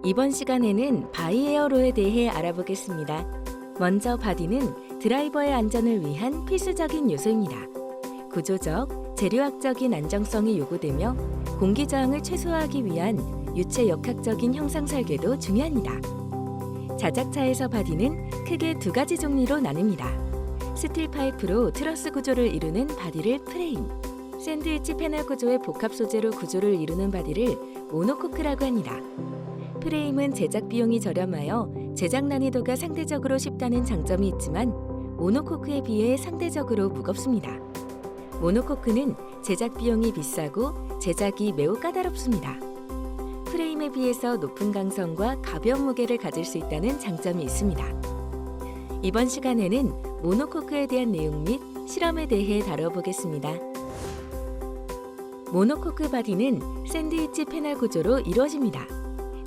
이번 시간에는 바디 에어로에 대해 알아보겠습니다. 먼저 바디는 드라이버의 안전을 위한 필수적인 요소입니다. 구조적, 재료학적인 안정성이 요구되며 공기 저항을 최소화하기 위한 유체 역학적인 형상 설계도 중요합니다. 자작차에서 바디는 크게 두 가지 종류로 나뉩니다. 스틸 파이프로 트러스 구조를 이루는 바디를 프레임, 샌드위치 패널 구조의 복합 소재로 구조를 이루는 바디를 모노코크라고 합니다. 프레임은 제작 비용이 저렴하여 제작 난이도가 상대적으로 쉽다는 장점이 있지만 모노코크에 비해 상대적으로 무겁습니다. 모노코크는 제작 비용이 비싸고 제작이 매우 까다롭습니다. 프레임에 비해서 높은 강성과 가벼운 무게를 가질 수 있다는 장점이 있습니다. 이번 시간에는 모노코크에 대한 내용 및 실험에 대해 다뤄보겠습니다. 모노코크 바디는 샌드위치 패널 구조로 이루어집니다.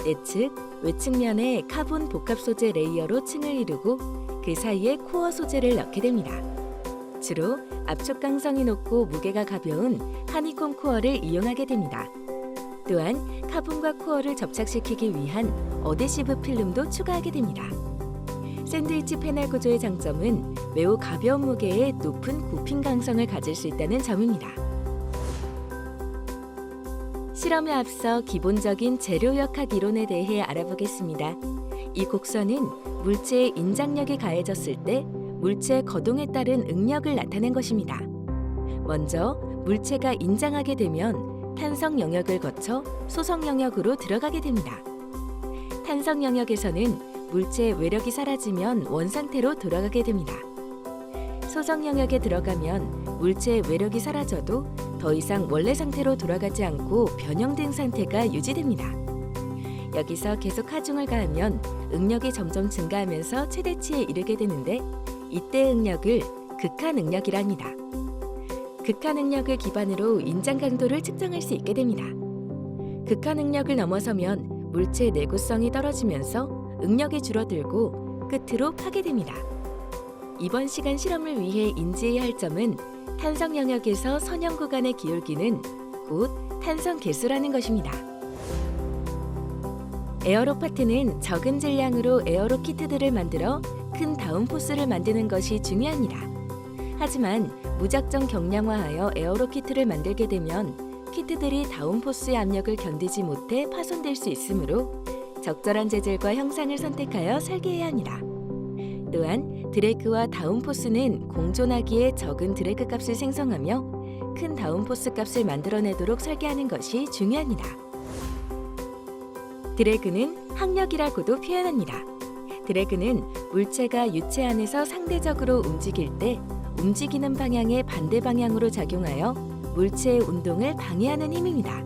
내측, 외측면에 카본 복합 소재 레이어로 층을 이루고 그 사이에 코어 소재를 넣게 됩니다. 주로 압축 강성이 높고 무게가 가벼운 하니콤 코어를 이용하게 됩니다. 또한 카본과 코어를 접착시키기 위한 어데시브 필름도 추가하게 됩니다. 샌드위치 패널 구조의 장점은 매우 가벼운 무게에 높은 굽힘 강성을 가질 수 있다는 점입니다. 실험에 앞서 기본적인 재료역학 이론에 대해 알아보겠습니다. 이 곡선은 물체의 인장력이 가해졌을 때 물체의 거동에 따른 응력을 나타낸 것입니다. 먼저 물체가 인장하게 되면 탄성 영역을 거쳐 소성 영역으로 들어가게 됩니다. 탄성 영역에서는 물체의 외력이 사라지면 원상태로 돌아가게 됩니다. 소성 영역에 들어가면 물체의 외력이 사라져도 더 이상 원래 상태로 돌아가지 않고 변형된 상태가 유지됩니다. 여기서 계속 하중을 가하면 응력이 점점 증가하면서 최대치에 이르게 되는데 이때 응력을 극한 응력이라 합니다. 극한 응력을 기반으로 인장 강도를 측정할 수 있게 됩니다. 극한 응력을 넘어서면 물체의 내구성이 떨어지면서 응력이 줄어들고 끝으로 파괴됩니다. 이번 시간 실험을 위해 인지해야 할 점은 탄성 영역에서 선형 구간의 기울기는 곧 탄성 계수라는 것입니다. 에어로 파트는 적은 질량으로 에어로 키트들을 만들어 큰 다운포스를 만드는 것이 중요합니다. 하지만 무작정 경량화하여 에어로 키트를 만들게 되면 키트들이 다운포스의 압력을 견디지 못해 파손될 수 있으므로 적절한 재질과 형상을 선택하여 설계해야 합니다. 또한 드래그와 다운포스는 공존하기에 적은 드래그 값을 생성하며 큰 다운포스 값을 만들어내도록 설계하는 것이 중요합니다. 드래그는 항력이라고도 표현합니다. 드래그는 물체가 유체 안에서 상대적으로 움직일 때 움직이는 방향의 반대 방향으로 작용하여 물체의 운동을 방해하는 힘입니다.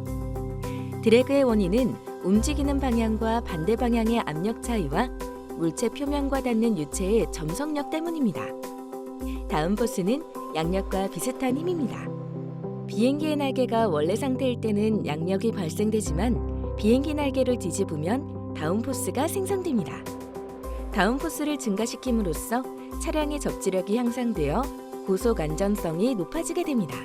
드래그의 원인은 움직이는 방향과 반대 방향의 압력 차이와 물체 표면과 닿는 유체의 점성력 때문입니다. 다운포스는 양력과 비슷한 힘입니다. 비행기의 날개가 원래 상태일 때는 양력이 발생되지만 비행기 날개를 뒤집으면 다운포스가 생성됩니다. 다운포스를 증가시킴으로써 차량의 접지력이 향상되어 고속 안전성이 높아지게 됩니다.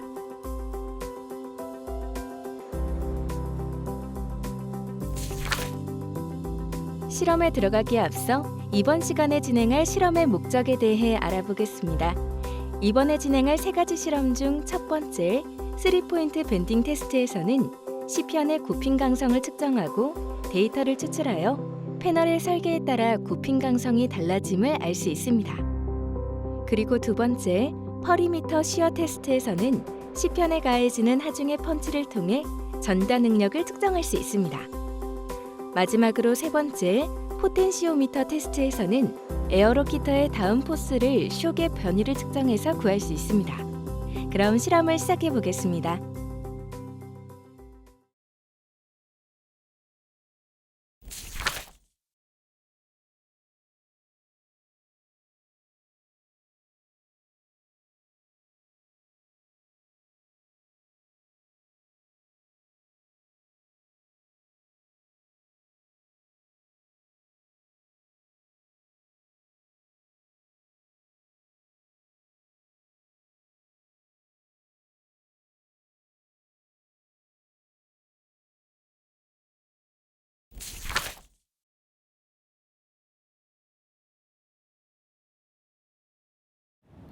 실험에 들어가기에 앞서 이번 시간에 진행할 실험의 목적에 대해 알아보겠습니다. 이번에 진행할 세 가지 실험 중 첫 번째 3포인트 밴딩 테스트에서는 시편의 굽힘 강성을 측정하고 데이터를 추출하여 패널의 설계에 따라 굽힘 강성이 달라짐을 알 수 있습니다. 그리고 두 번째 퍼리미터 시어 테스트에서는 시편에 가해지는 하중의 펀치를 통해 전단 응력을 측정할 수 있습니다. 마지막으로 세 번째 포텐시오미터 테스트에서는 에어로키터의 다운포스를 쇽의 변이를 측정해서 구할 수 있습니다. 그럼 실험을 시작해 보겠습니다.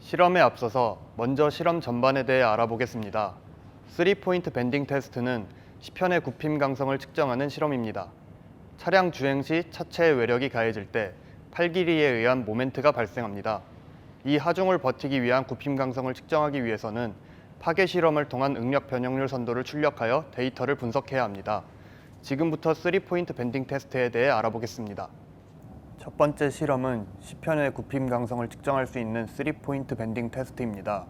실험에 앞서서 먼저 실험 전반에 대해 알아보겠습니다. 3포인트 밴딩 테스트는 시편의 굽힘 강성을 측정하는 실험입니다. 차량 주행 시 차체의 외력이 가해질 때 팔 길이에 의한 모멘트가 발생합니다. 이 하중을 버티기 위한 굽힘 강성을 측정하기 위해서는 파괴 실험을 통한 응력 변형률 선도를 출력하여 데이터를 분석해야 합니다. 지금부터 3포인트 밴딩 테스트에 대해 알아보겠습니다. 첫 번째 실험은 시편의 굽힘 강성을 측정할 수 있는 3포인트 밴딩 테스트입니다.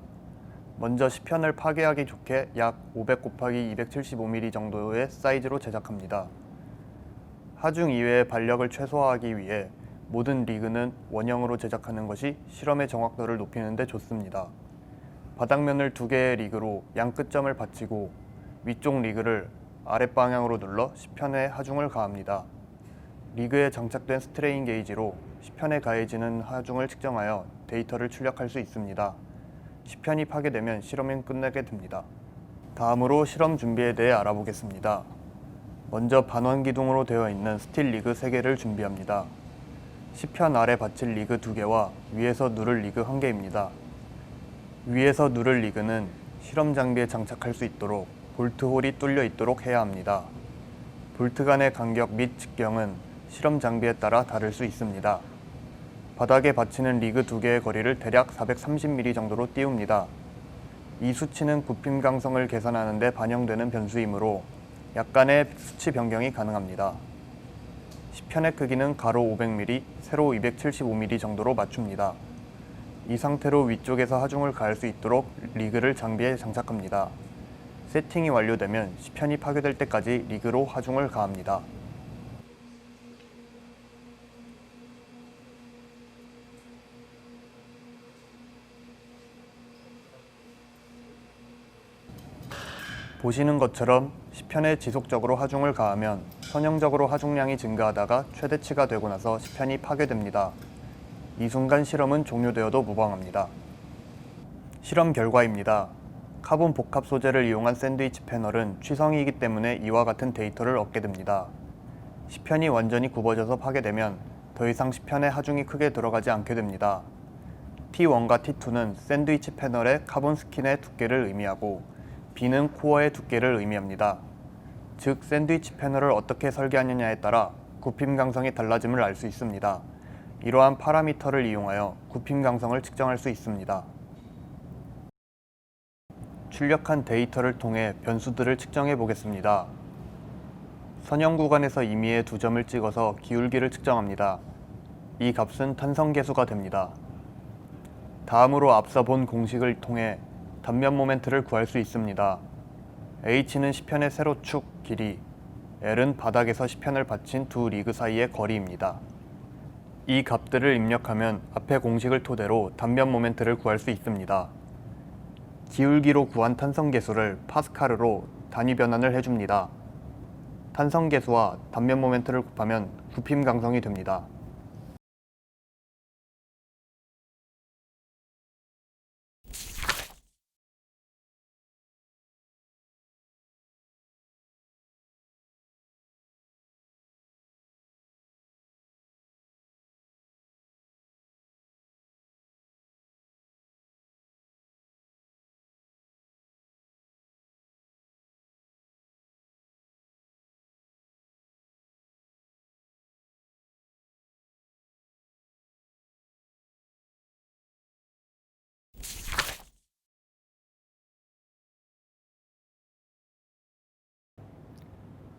먼저 시편을 파괴하기 좋게 약 500 곱하기 275mm 정도의 사이즈로 제작합니다. 하중 이외의 반력을 최소화하기 위해 모든 리그는 원형으로 제작하는 것이 실험의 정확도를 높이는 데 좋습니다. 바닥면을 2개의 리그로 양 끝점을 받치고 위쪽 리그를 아랫방향으로 눌러 시편에 하중을 가합니다. 리그에 장착된 스트레인 게이지로 시편에 가해지는 하중을 측정하여 데이터를 출력할 수 있습니다. 시편이 파괴되면 실험은 끝나게 됩니다. 다음으로 실험 준비에 대해 알아보겠습니다. 먼저 반원 기둥으로 되어 있는 스틸 리그 3개를 준비합니다. 시편 아래 받칠 리그 2개와 위에서 누를 리그 1개입니다. 위에서 누를 리그는 실험 장비에 장착할 수 있도록 볼트 홀이 뚫려 있도록 해야 합니다. 볼트 간의 간격 및 직경은 실험 장비에 따라 다를 수 있습니다. 바닥에 받치는 리그 2개의 거리를 대략 430mm 정도로 띄웁니다. 이 수치는 굽힘 강성을 계산하는 데 반영되는 변수이므로 약간의 수치 변경이 가능합니다. 시편의 크기는 가로 500mm, 세로 275mm 정도로 맞춥니다. 이 상태로 위쪽에서 하중을 가할 수 있도록 리그를 장비에 장착합니다. 세팅이 완료되면 시편이 파괴될 때까지 리그로 하중을 가합니다. 보시는 것처럼 시편에 지속적으로 하중을 가하면 선형적으로 하중량이 증가하다가 최대치가 되고 나서 시편이 파괴됩니다. 이 순간 실험은 종료되어도 무방합니다. 실험 결과입니다. 카본 복합 소재를 이용한 샌드위치 패널은 취성이기 때문에 이와 같은 데이터를 얻게 됩니다. 시편이 완전히 굽어져서 파괴되면 더 이상 시편에 하중이 크게 들어가지 않게 됩니다. T1과 T2는 샌드위치 패널의 카본 스킨의 두께를 의미하고 B는 코어의 두께를 의미합니다. 즉, 샌드위치 패널을 어떻게 설계하느냐에 따라 굽힘 강성이 달라짐을 알 수 있습니다. 이러한 파라미터를 이용하여 굽힘 강성을 측정할 수 있습니다. 출력한 데이터를 통해 변수들을 측정해 보겠습니다. 선형 구간에서 임의의 2점을 찍어서 기울기를 측정합니다. 이 값은 탄성계수가 됩니다. 다음으로 앞서 본 공식을 통해 단면 모멘트를 구할 수 있습니다. h는 시편의 세로축 길이, l은 바닥에서 시편을 받친 두 리그 사이의 거리입니다. 이 값들을 입력하면 앞의 공식을 토대로 단면 모멘트를 구할 수 있습니다. 기울기로 구한 탄성계수를 파스칼으로 단위 변환을 해줍니다. 탄성계수와 단면 모멘트를 곱하면 굽힘 강성이 됩니다.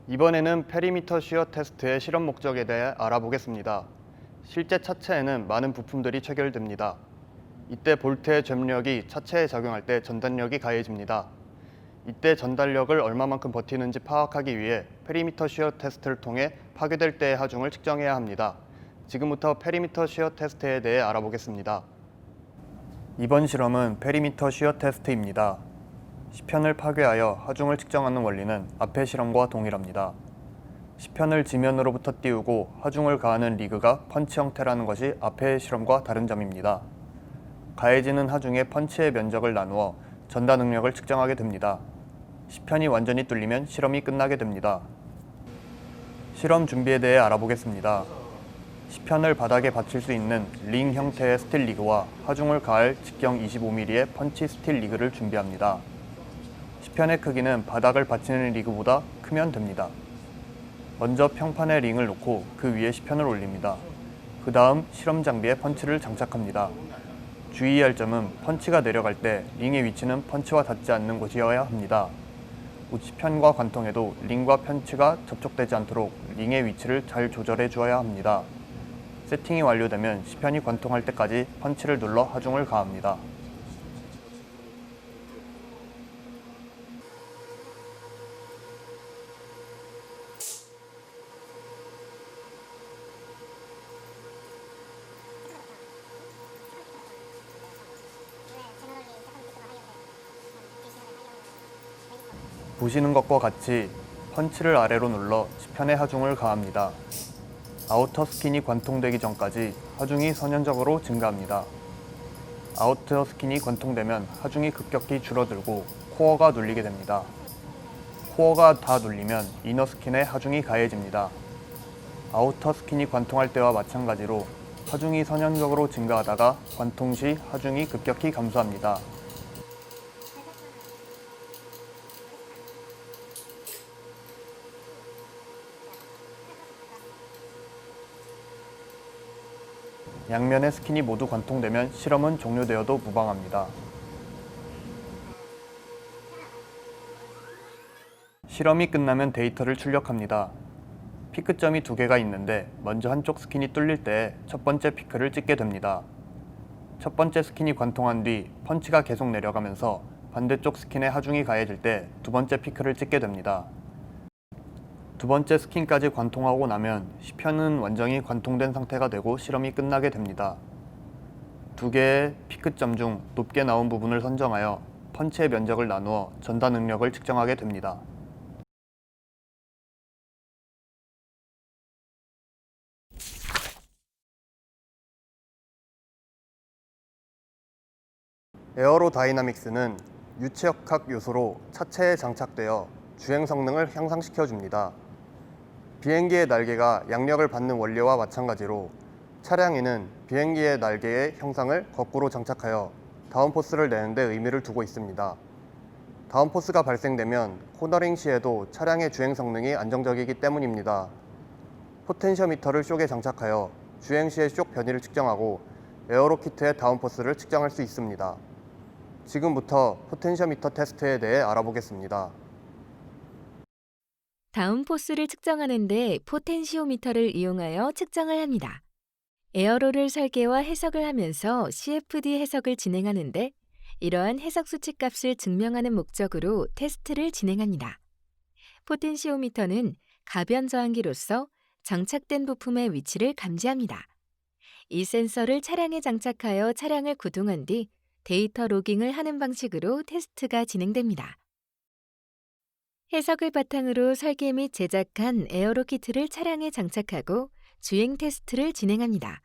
이번에는 페리미터 시어 테스트의 실험 목적에 대해 알아보겠습니다. 실제 차체에는 많은 부품들이 체결됩니다. 이때 볼트의 죗력이 차체에 작용할 때 전단력이 가해집니다. 이때 전달력을 얼마만큼 버티는지 파악하기 위해 페리미터 시어 테스트를 통해 파괴될 때의 하중을 측정해야 합니다. 지금부터 페리미터 시어 테스트에 대해 알아보겠습니다. 이번 실험은 페리미터 시어 테스트입니다. 시편을 파괴하여 하중을 측정하는 원리는 앞의 실험과 동일합니다. 시편을 지면으로부터 띄우고 하중을 가하는 리그가 펀치 형태라는 것이 앞의 실험과 다른 점입니다. 가해지는 하중의 펀치의 면적을 나누어 전단 응력을 측정하게 됩니다. 시편이 완전히 뚫리면 실험이 끝나게 됩니다. 실험 준비에 대해 알아보겠습니다. 시편을 바닥에 받칠 수 있는 링 형태의 스틸 리그와 하중을 가할 직경 25mm의 펀치 스틸 리그를 준비합니다. 시편의 크기는 바닥을 받치는 리그보다 크면 됩니다. 먼저 평판에 링을 놓고 그 위에 시편을 올립니다. 그 다음 실험 장비에 펀치를 장착합니다. 주의할 점은 펀치가 내려갈 때 링의 위치는 펀치와 닿지 않는 곳이어야 합니다. 우치편과 관통에도 링과 펀치가 접촉되지 않도록 링의 위치를 잘 조절해 주어야 합니다. 세팅이 완료되면 시편이 관통할 때까지 펀치를 눌러 하중을 가합니다. 보시는 것과 같이 펀치를 아래로 눌러 시편에 하중을 가합니다. 아우터 스킨이 관통되기 전까지 하중이 선연적으로 증가합니다. 아우터 스킨이 관통되면 하중이 급격히 줄어들고 코어가 눌리게 됩니다. 코어가 다 눌리면 이너 스킨에 하중이 가해집니다. 아우터 스킨이 관통할 때와 마찬가지로 하중이 선연적으로 증가하다가 관통 시 하중이 급격히 감소합니다. 양면의 스킨이 모두 관통되면 실험은 종료되어도 무방합니다. 실험이 끝나면 데이터를 출력합니다. 피크점이 두 개가 있는데 먼저 한쪽 스킨이 뚫릴 때 첫 번째 피크를 찍게 됩니다. 첫 번째 스킨이 관통한 뒤 펀치가 계속 내려가면서 반대쪽 스킨에 하중이 가해질 때 두 번째 피크를 찍게 됩니다. 두 번째 스킨까지 관통하고 나면 시편은 완전히 관통된 상태가 되고 실험이 끝나게 됩니다. 두 개의 피크점 중 높게 나온 부분을 선정하여 펀치의 면적을 나누어 전달 능력을 측정하게 됩니다. 에어로다이나믹스는 유체역학 요소로 차체에 장착되어 주행 성능을 향상시켜 줍니다. 비행기의 날개가 양력을 받는 원리와 마찬가지로 차량에는 비행기의 날개의 형상을 거꾸로 장착하여 다운포스를 내는 데 의미를 두고 있습니다. 다운포스가 발생되면 코너링 시에도 차량의 주행 성능이 안정적이기 때문입니다. 포텐시오미터를 쇽에 장착하여 주행 시의 쇽 변이를 측정하고 에어로키트의 다운포스를 측정할 수 있습니다. 지금부터 포텐시오미터 테스트에 대해 알아보겠습니다. 다운포스를 측정하는데 포텐시오미터를 이용하여 측정을 합니다. 에어로를 설계와 해석을 하면서 CFD 해석을 진행하는데 이러한 해석 수치값을 증명하는 목적으로 테스트를 진행합니다. 포텐시오미터는 가변 저항기로서 장착된 부품의 위치를 감지합니다. 이 센서를 차량에 장착하여 차량을 구동한 뒤 데이터 로깅을 하는 방식으로 테스트가 진행됩니다. 해석을 바탕으로 설계 및 제작한 에어로키트를 차량에 장착하고 주행 테스트를 진행합니다.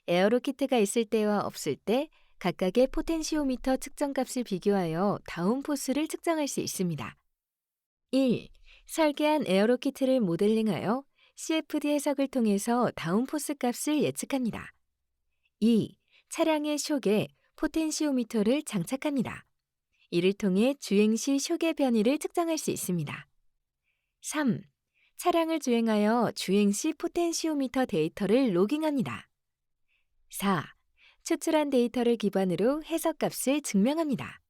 에어로키트가 있을 때와 없을 때 각각의 포텐시오미터 측정값을 비교하여 다운포스를 측정할 수 있습니다. 1. 설계한 에어로키트를 모델링하여 CFD 해석을 통해서 다운포스 값을 예측합니다. 2. 차량의 쇽에 포텐시오미터를 장착합니다. 이를 통해 주행 시 쇽의 변이를 측정할 수 있습니다. 3. 차량을 주행하여 주행 시 포텐시오미터 데이터를 로깅합니다. 4. 추출한 데이터를 기반으로 해석값을 증명합니다.